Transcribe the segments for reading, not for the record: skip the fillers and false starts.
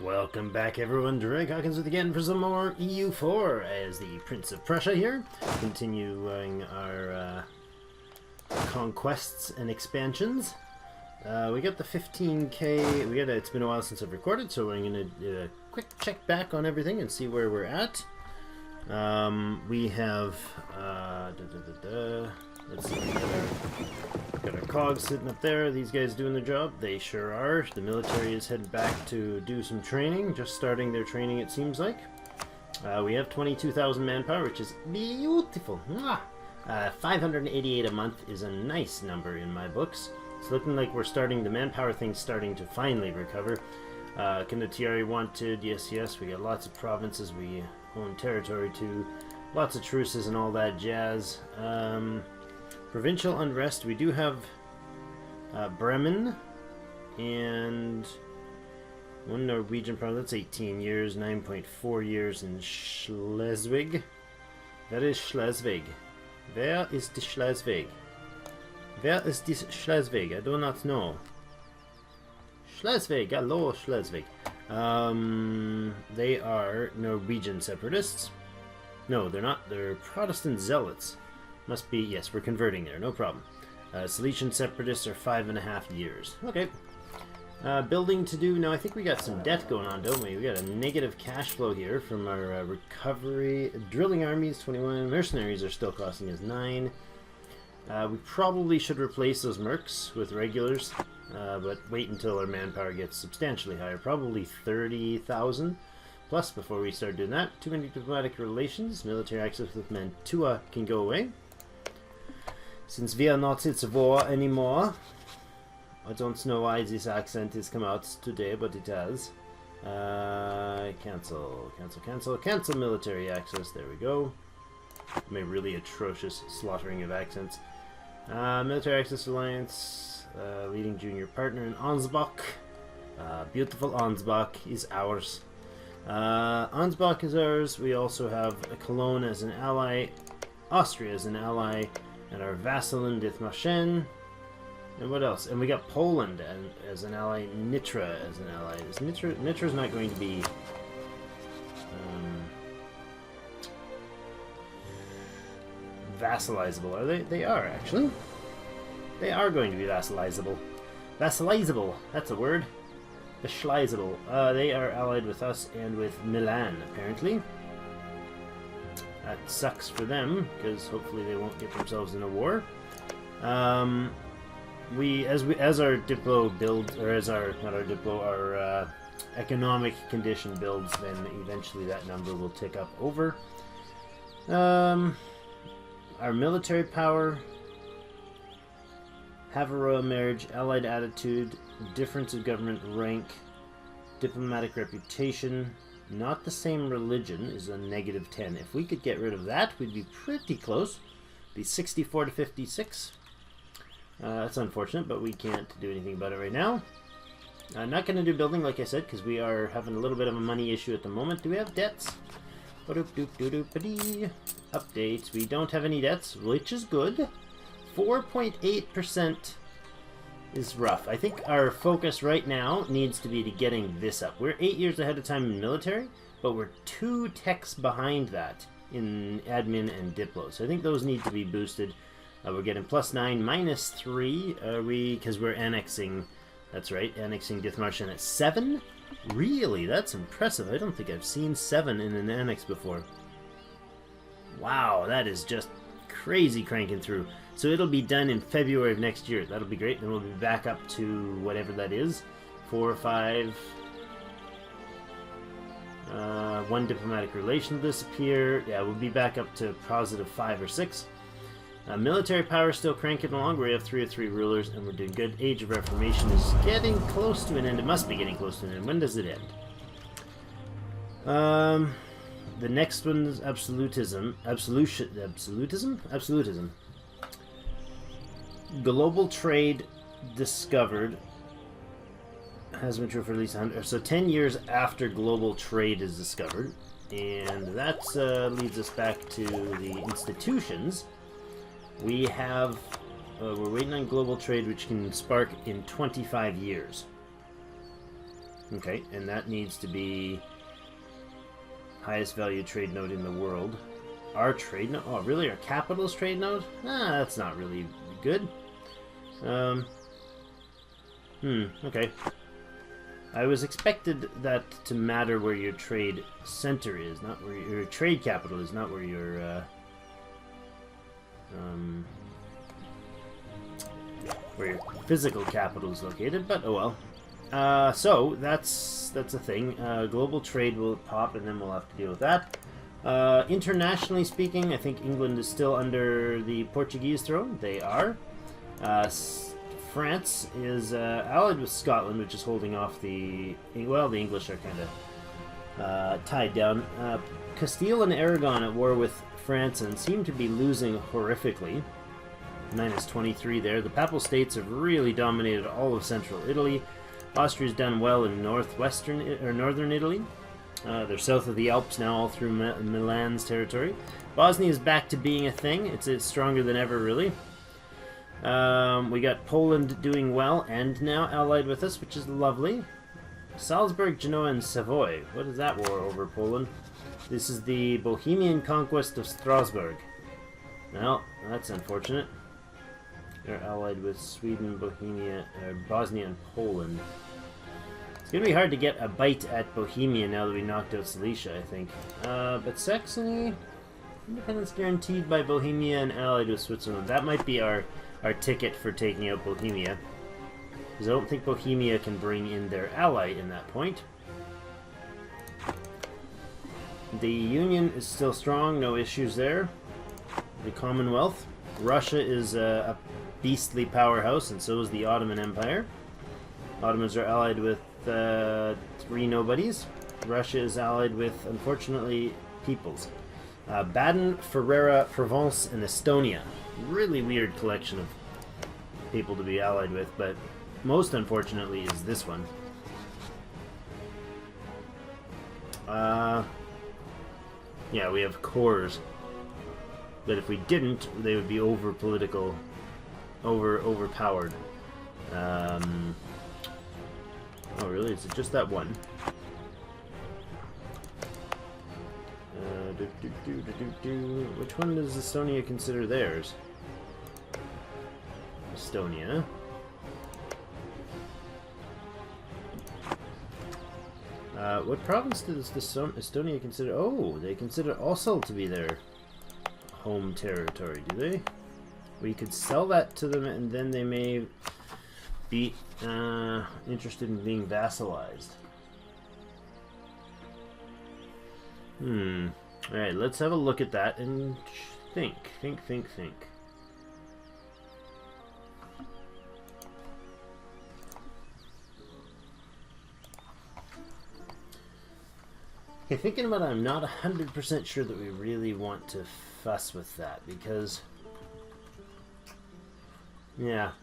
Welcome back, everyone. Drake Hawkins with again for some more EU4 as the Prince of Prussia here, continuing our conquests and expansions. We got the 15k. It's been a while since I've recorded, so we're going to do a quick check back on everything and see where we're at. We have let's see. Got our cogs sitting up there. These guys doing their job. They sure are. The military is headed back to do some training. Just starting their training, it seems like. We have 22,000 manpower, which is beautiful. 588 a month is a nice number in my books. It's looking like the manpower thing's starting to finally recover. Condottieri wanted, yes. We got lots of provinces we own territory to. Lots of truces and all that jazz. Provincial unrest, we do have Bremen and one Norwegian province. That's 18 years, 9.4 years in Schleswig. That is Schleswig. Where is the Schleswig? Where is this Schleswig? I do not know. Schleswig, hello Schleswig. They are Norwegian separatists. No, they're not. They're Protestant zealots. Must be, yes, we're converting there, no problem. Silesian separatists are 5.5 years. Okay. Building to do. Now, I think we got some debt going on, don't we? We got a negative cash flow here from our recovery. Drilling armies, 21. Mercenaries are still costing us 9. We probably should replace those mercs with regulars, but wait until our manpower gets substantially higher. Probably 30,000 plus before we start doing that. Too many diplomatic relations. Military access with Mantua can go away. Since we are not at war anymore. I don't know why this accent has come out today, but it has. Cancel military access. There we go. My really atrocious slaughtering of accents. Military access alliance. Leading junior partner in Ansbach. Beautiful Ansbach is ours. Ansbach is ours. We also have Cologne as an ally. Austria as an ally. And our vassal in Dithmarschen. And what else? And we got Poland as an ally, Nitra as an ally. Nitra's not going to be vassalizable, are they? They are, actually. They are going to be vassalizable. Vassalizable, that's a word. Vassalizable. They are allied with us and with Milan, apparently. That sucks for them, because hopefully they won't get themselves in a war. As our diplo builds, or as our economic condition builds, then eventually that number will tick up over. Our military power, have a royal marriage, allied attitude, difference of government rank, diplomatic reputation. Not the same religion is a negative 10. If we could get rid of that, we'd be pretty close. Be 64 to 56. That's unfortunate, but we can't do anything about it right now. Not going to do building, like I said, because we are having a little bit of a money issue at the moment. Do we have debts? Updates. We don't have any debts, which is good. 4.8% is rough. I think our focus right now needs to be to getting this up. We're 8 years ahead of time in military, but we're 2 techs behind that in admin and diplo. So I think those need to be boosted. We're getting +9, -3. Because we're annexing. That's right, annexing Dithmarschen at 7. Really, that's impressive. I don't think I've seen 7 in an annex before. Wow, that is just crazy cranking through. So it'll be done in February of next year. That'll be great. Then we'll be back up to whatever that is. 4 or 5. 1 diplomatic relation will disappear. Yeah, we'll be back up to positive 5 or 6. Military power is still cranking along. We have 3 of 3 rulers, and we're doing good. Age of Reformation is getting close to an end. It must be getting close to an end. When does it end? The next one is absolutism. Absolutism. Global trade discovered has been true for at least 100. So 10 years after global trade is discovered, and that leads us back to the institutions. We have we're waiting on global trade, which can spark in 25 years. Okay, and that needs to be highest value trade node in the world. Our trade node? Oh, really? Our capital's trade node? Ah, that's not really good. Okay. I was expected that to matter where your trade center is, not where your trade capital is, not where your physical capital is located, but oh well. So that's a thing. Global trade will pop, and then we'll have to deal with that. Internationally speaking, I think England is still under the Portuguese throne. They are. France is allied with Scotland, which is holding off the... Well, the English are kind of tied down. Castile and Aragon at war with France and seem to be losing horrifically. Minus 23 there. The Papal States have really dominated all of central Italy. Austria's done well in northern Italy. They're south of the Alps now, all through Milan's territory. Bosnia is back to being a thing. It's stronger than ever, really. We got Poland doing well and now allied with us, which is lovely. Salzburg, Genoa, and Savoy. What is that war over Poland? This is the Bohemian conquest of Strasbourg. Well, that's unfortunate. They're allied with Sweden, Bohemia, Bosnia, and Poland. It's going to be hard to get a bite at Bohemia now that we knocked out Silesia, I think. But Saxony, independence guaranteed by Bohemia and allied with Switzerland. That might be our ticket for taking out Bohemia. Because I don't think Bohemia can bring in their ally in that point. The Union is still strong, no issues there. The Commonwealth. Russia is a beastly powerhouse, and so is the Ottoman Empire. Ottomans are allied with three nobodies. Russia is allied with, unfortunately, peoples. Baden, Ferrara, Provence, and Estonia. Really weird collection of people to be allied with, but most unfortunately is this one. Yeah, we have cores. But if we didn't, they would be overpowered. Oh, really? Is it just that one? Which one does Estonia consider theirs? Estonia. What province does Estonia consider? Oh, they consider also to be their home territory, do they? We could sell that to them, and then they may be interested in being vassalized. Alright, let's have a look at that and think. Okay, thinking about it, I'm not 100% sure that we really want to fuss with that, because... Yeah.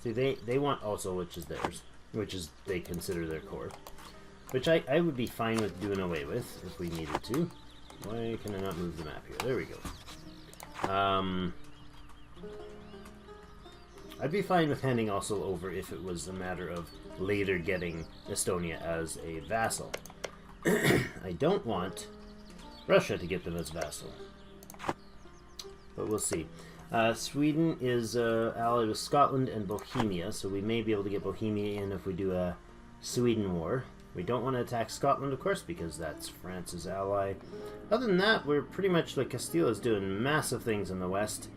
See, they want also, which is theirs. Which is, they consider their core. Which I would be fine with doing away with, if we needed to. Why can I not move the map here? There we go. I'd be fine with handing also over if it was a matter of later getting Estonia as a vassal. I don't want Russia to get them as vassal. But we'll see. Sweden is allied with Scotland and Bohemia, so we may be able to get Bohemia in if we do a Sweden war. We don't want to attack Scotland, of course, because that's France's ally. Other than that, we're pretty much like Castile is doing massive things in the west.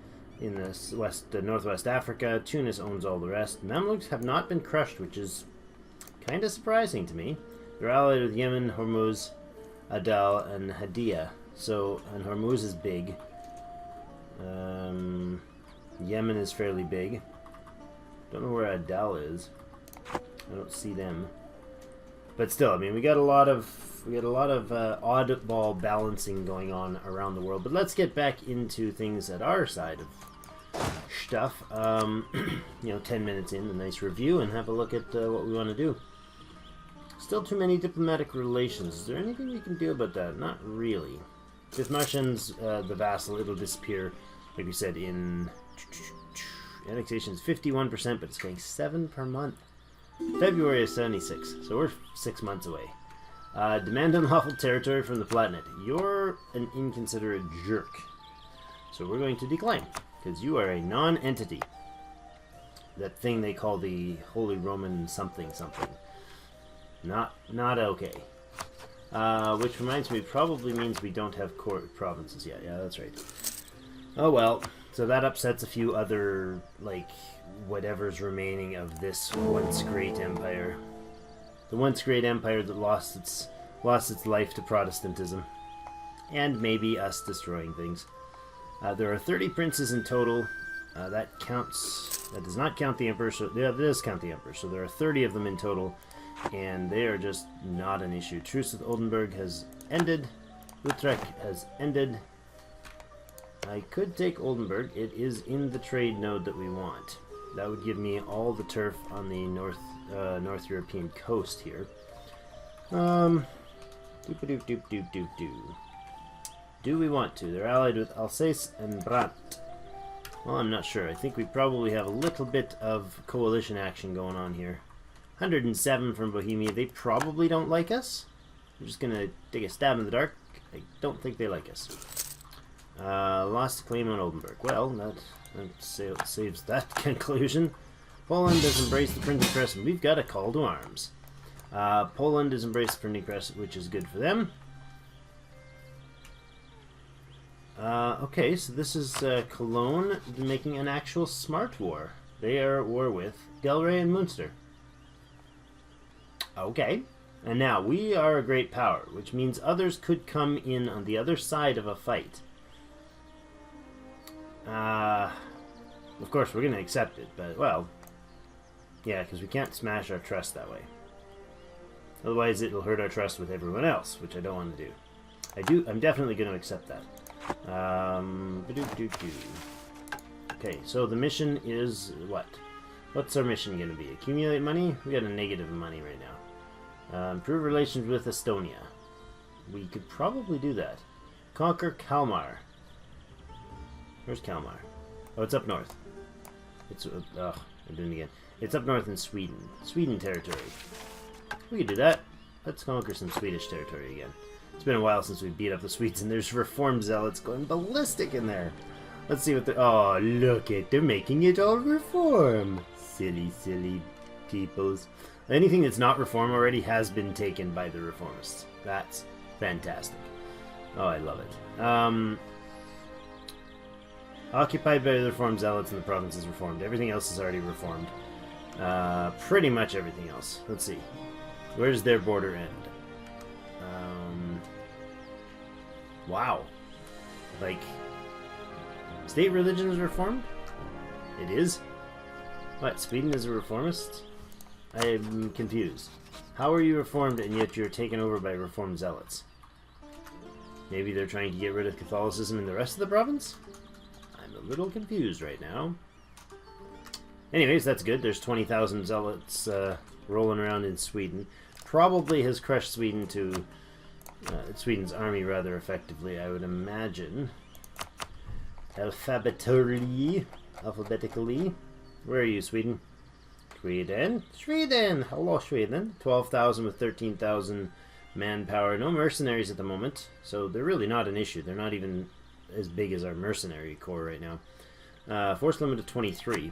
In the northwest Africa, Tunis owns all the rest. Mamluks have not been crushed, which is kind of surprising to me. They're allied with Yemen, Hormuz, Adal, and Hadia. So, and Hormuz is big. Yemen is fairly big. Don't know where Adal is. I don't see them. But still, I mean, we got a lot of oddball balancing going on around the world. But let's get back into things at our side of stuff. You know, 10 minutes in, a nice review, and have a look at what we want to do. Still too many diplomatic relations. Is there anything we can do about that? Not really. If Martians, the vassal, it'll disappear, like we said, in... Annexation is 51%, but it's getting 7 per month. February of 76, so we're 6 months away. Demand unlawful territory from the Palatinate. You're an inconsiderate jerk. So we're going to decline, because you are a non-entity. That thing they call the Holy Roman something something. Not okay. Which reminds me, probably means we don't have core provinces yet. Yeah, that's right. Oh well. So that upsets a few other, like, whatever's remaining of this once great empire. The once great empire that lost its life to Protestantism. And maybe us destroying things. There are 30 princes in total. That does not count the emperor. So, yeah, it does count the emperor. So there are 30 of them in total. And they are just not an issue. Truce with Oldenburg has ended. Utrecht has ended. I could take Oldenburg. It is in the trade node that we want. That would give me all the turf on the North European coast here. Do we want to? They're allied with Alsace and Brandt. Well, I'm not sure. I think we probably have a little bit of coalition action going on here. 107 from Bohemia. They probably don't like us. I'm just gonna take a stab in the dark. I don't think they like us. Lost claim on Oldenburg. Well, that saves that conclusion. Poland has embraced the printing press, and we've got a call to arms. Poland has embraced the printing press, which is good for them. Okay, so this is Cologne making an actual smart war. They are at war with Galway and Munster. Okay. And now, we are a great power, which means others could come in on the other side of a fight. Of course, we're going to accept it, but, well, yeah, because we can't smash our trust that way. Otherwise, it'll hurt our trust with everyone else, which I don't want to do. I'm definitely going to accept that. Okay, so the mission is what? What's our mission going to be? Accumulate money? We got a negative money right now. Improve relations with Estonia. We could probably do that. Conquer Kalmar. Where's Kalmar? Oh, it's up north. It's I'm doing it again. It's up north in Sweden. Sweden territory. We could do that. Let's conquer some Swedish territory again. It's been a while since we beat up the Swedes, and there's reform zealots going ballistic in there. Let's see what they're... Oh, look it. They're making it all reform. Silly, silly peoples. Anything that's not reform already has been taken by the reformists. That's fantastic. Oh, I love it. Occupied by the reform zealots and the province is reformed. Everything else is already reformed. Pretty much everything else. Let's see. Where does their border end? Wow. Like, state religion is reformed? It is? What, Sweden is a reformist? I'm confused. How are you reformed and yet you're taken over by reformed zealots? Maybe they're trying to get rid of Catholicism in the rest of the province? I'm a little confused right now. Anyways, that's good. There's 20,000 zealots rolling around in Sweden. Probably has crushed Sweden to... Sweden's army rather effectively, I would imagine. Alphabetically. Where are you, Sweden? Sweden. Hello, Sweden. 12,000 with 13,000 manpower. No mercenaries at the moment, so they're really not an issue. They're not even as big as our mercenary corps right now. Force limit of 23.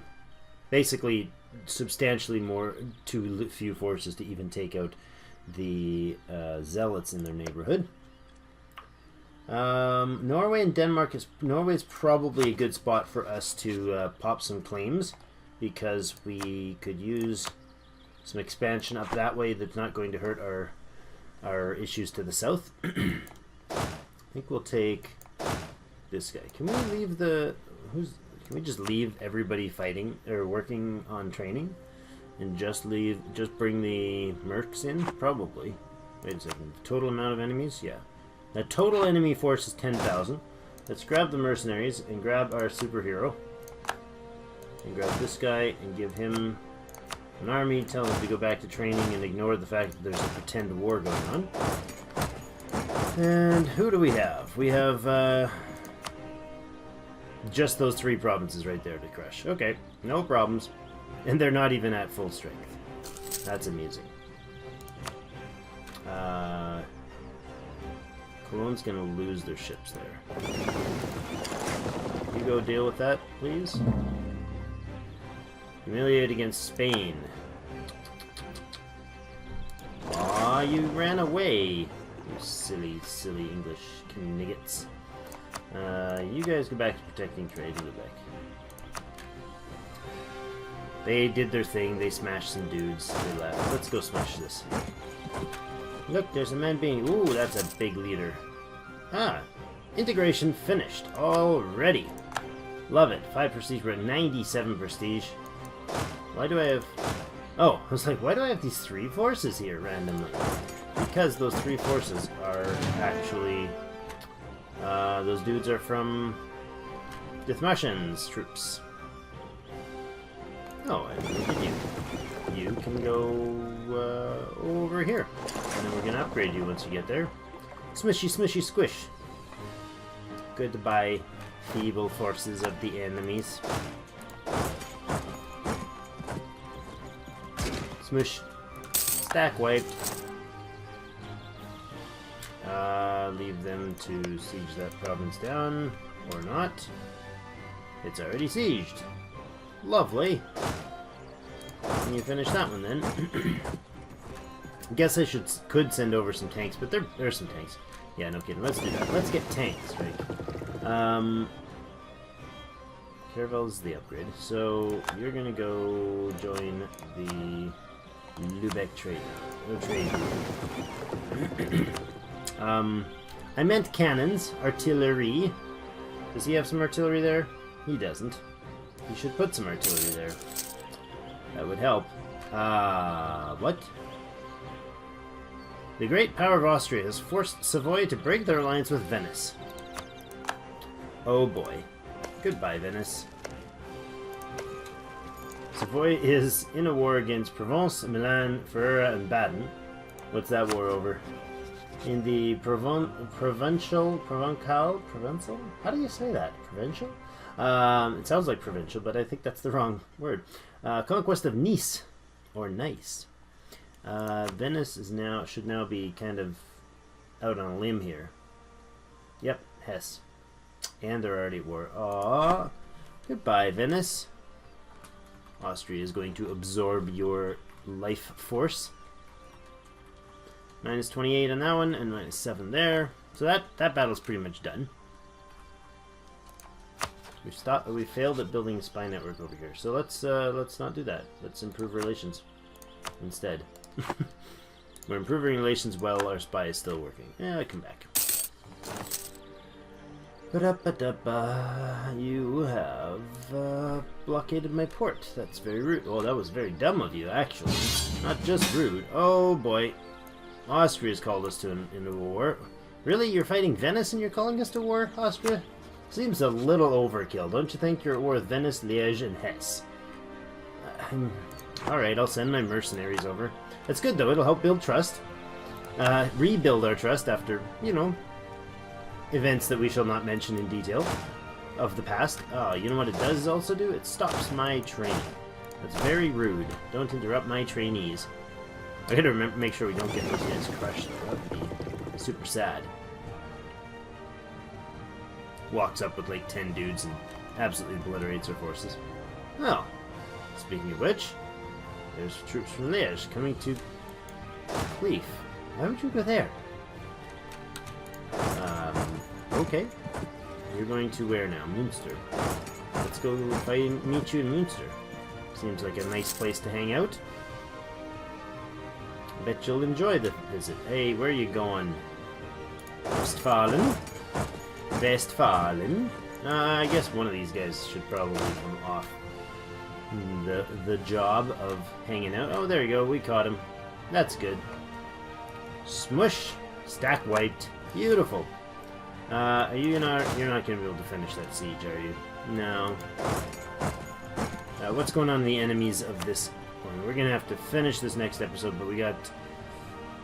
Basically, substantially more, too few forces to even take out the zealots in their neighborhood. Norway and Denmark Norway's probably a good spot for us to pop some claims, because we could use some expansion up that way that's not going to hurt our issues to the south. I think we'll take this guy. Can we leave can we just leave everybody fighting or working on training? And just bring the mercs in? Probably. Wait a second. Total amount of enemies? Yeah. The total enemy force is 10,000. Let's grab the mercenaries and grab our superhero. And grab this guy and give him an army. Tell him to go back to training and ignore the fact that there's a pretend war going on. And who do we have? We have just those 3 provinces right there to crush. Okay. No problems. And they're not even at full strength. That's amusing. Cologne's gonna lose their ships there. You go deal with that, please. Humiliate against Spain. Aw, you ran away. You silly, silly English kniggets. You guys go back to protecting trade in Lubeck. They did their thing, they smashed some dudes, they left. Let's go smash this. Look, there's a man being... Ooh, that's a big leader. Ah, integration finished already. Love it. 5 prestige, we're at 97 prestige. Why do I have... Oh, I was like, why do I have these 3 forces here randomly? Because those 3 forces are actually... those dudes are from... Dithmarschen's troops. Oh, and look at you. You can go over here. And then we're going to upgrade you once you get there. Smishy, smishy, squish. Goodbye, feeble forces of the enemies. Smush. Stack wiped. Leave them to siege that province down. Or not. It's already sieged. Lovely. Can you finish that one then? Guess I could send over some tanks, but there's some tanks. Yeah, no kidding. Let's do that. Let's get tanks, right? Caravel's the upgrade. So you're gonna go join the Lubeck trade. No trade. I meant cannons, artillery. Does he have some artillery there? He doesn't. He should put some artillery there. That would help. What? The great power of Austria has forced Savoy to break their alliance with Venice. Oh boy. Goodbye, Venice. Savoy is in a war against Provence, Milan, Ferrara, and Baden. What's that war over? In the provincial? How do you say that? Provincial? It sounds like provincial, but I think that's the wrong word. Conquest of Nice, or Nice. Venice should now be kind of out on a limb here. Yep, Hesse. And they're already at war. Aww. Goodbye, Venice. Austria is going to absorb your life force. Minus 28 on that one, and minus 7 there. So that battle's pretty much done. We failed at building a spy network over here. So let's not do that. Let's improve relations instead. We're improving relations while our spy is still working. Yeah, come back. You have blockaded my port. That's very rude. Oh, that was very dumb of you, actually. Not just rude. Oh boy. Austria's called us into a war. Really? You're fighting Venice and you're calling us to war, Austria? Seems a little overkill, don't you think? You're at war with Venice, Liège, and Hesse. Alright, I'll send my mercenaries over. That's good, though. It'll help build trust. Rebuild our trust after, you know, events that we shall not mention in detail of the past. Oh, you know what it does also do? It stops my training. That's very rude. Don't interrupt my trainees. I gotta make sure we don't get those guys crushed. That would be super sad. Walks up with like 10 dudes and absolutely obliterates our forces. Oh, speaking of which, there's troops from Liège coming to Cleef. Why would you go there? Okay. You're going to where now? Münster. Let's go meet you in Münster. Seems like a nice place to hang out. Bet you'll enjoy the visit. Hey, where are you going? Westfalen? Westfalen? I guess one of these guys should probably come off the job of hanging out. Oh, there you go. We caught him. That's good. Smush. Stack wiped. Beautiful. You're not going to be able to finish that siege, are you? No. What's going on in the enemies of this one? We're going to have to finish this next episode, but we got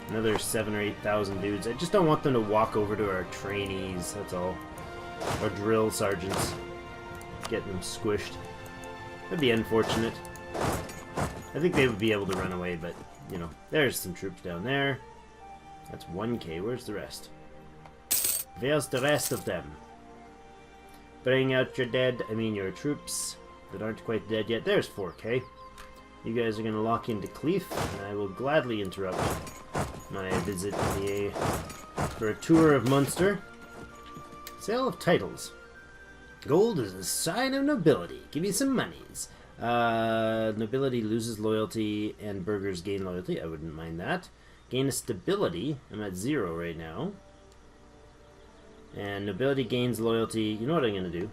another 7,000 or 8,000 dudes. I just don't want them to walk over to our trainees, that's all. Our drill sergeants. Getting them squished. That'd be unfortunate. I think they would be able to run away, but you know, there's some troops down there. That's 1k. Where's the rest? Where's the rest of them? Bring out your dead, I mean your troops that aren't quite dead yet. There's 4k. You guys are going to lock into Cleef, and I will gladly interrupt my visit for a tour of Munster. Sale of titles. Gold is a sign of nobility. Give me some monies. Nobility loses loyalty and burghers gain loyalty. I wouldn't mind that. Gain a stability. I'm at 0 right now. And nobility gains loyalty. You know what I'm going to do?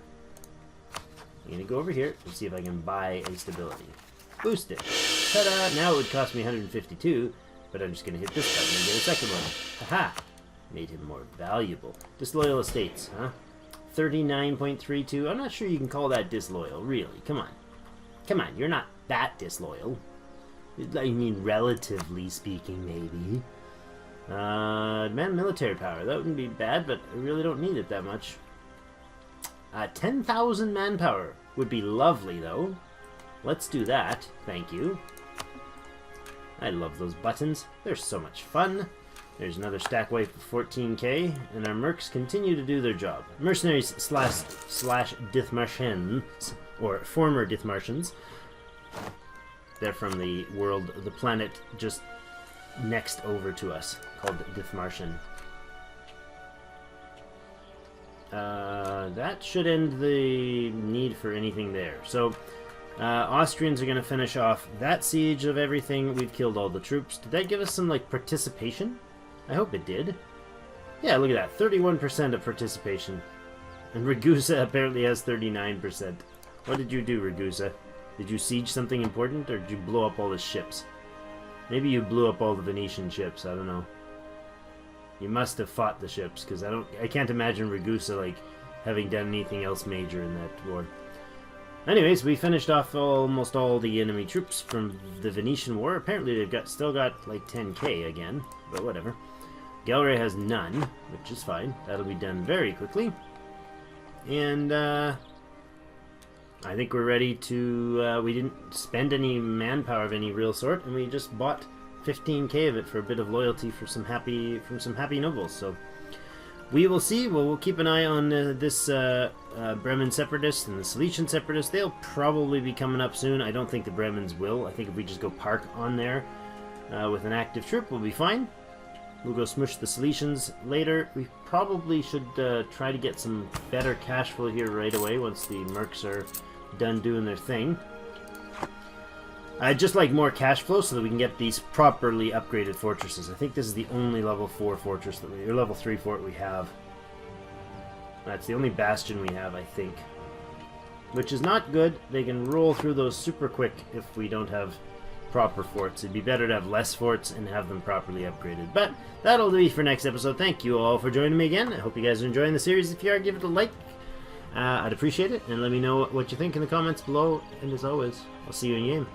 I'm going to go over here and see if I can buy a stability. Boost it. Ta-da! Now it would cost me 152, but I'm just going to hit this button and get a second one. Haha! Made him more valuable. Disloyal estates, huh? 39.32. I'm not sure you can call that disloyal, really. Come on. Come on, you're not that disloyal. I mean, relatively speaking, maybe. Man, military power. That wouldn't be bad, but I really don't need it that much. 10,000 manpower would be lovely, though. Let's do that. Thank you. I love those buttons. They're so much fun. There's another stack wipe of 14k, and our mercs continue to do their job. Mercenaries slash Dithmartians, or former Dithmartians. They're from the world, the planet just next over to us, called Dithmartian. That should end the need for anything there. So, Austrians are going to finish off that siege of everything. We've killed all the troops. Did that give us some, like, participation? I hope it did. Yeah, look at that. 31% of participation. And Ragusa apparently has 39%. What did you do, Ragusa? Did you siege something important, or did you blow up all the ships? Maybe you blew up all the Venetian ships, I don't know. You must have fought the ships, because I can't imagine Ragusa, like, having done anything else major in that war. Anyways, we finished off almost all the enemy troops from the Venetian War. Apparently they've still got like 10k again, but whatever. Galray has none, which is fine. That'll be done very quickly. And I think we're ready to... we didn't spend any manpower of any real sort, and we just bought 15k of it for a bit of loyalty for some happy nobles. So we will see. Well, we'll keep an eye on this Bremen Separatists and the Silesian Separatists. They'll probably be coming up soon. I don't think the Bremens will. I think if we just go park on there with an active troop, we'll be fine. We'll go smush the Silesians later. We probably should try to get some better cash flow here right away once the mercs are done doing their thing. I'd just like more cash flow so that we can get these properly upgraded fortresses. I think this is the only level 4 fortress that or level 3 fort we have. That's the only bastion we have, I think. Which is not good. They can roll through those super quick if we don't have proper forts. It'd be better to have less forts and have them properly upgraded. But that'll be for next episode. Thank you all for joining me again. I hope you guys are enjoying the series. If you are, give it a like. I'd appreciate it. And let me know what you think in the comments below. And as always, I'll see you in game.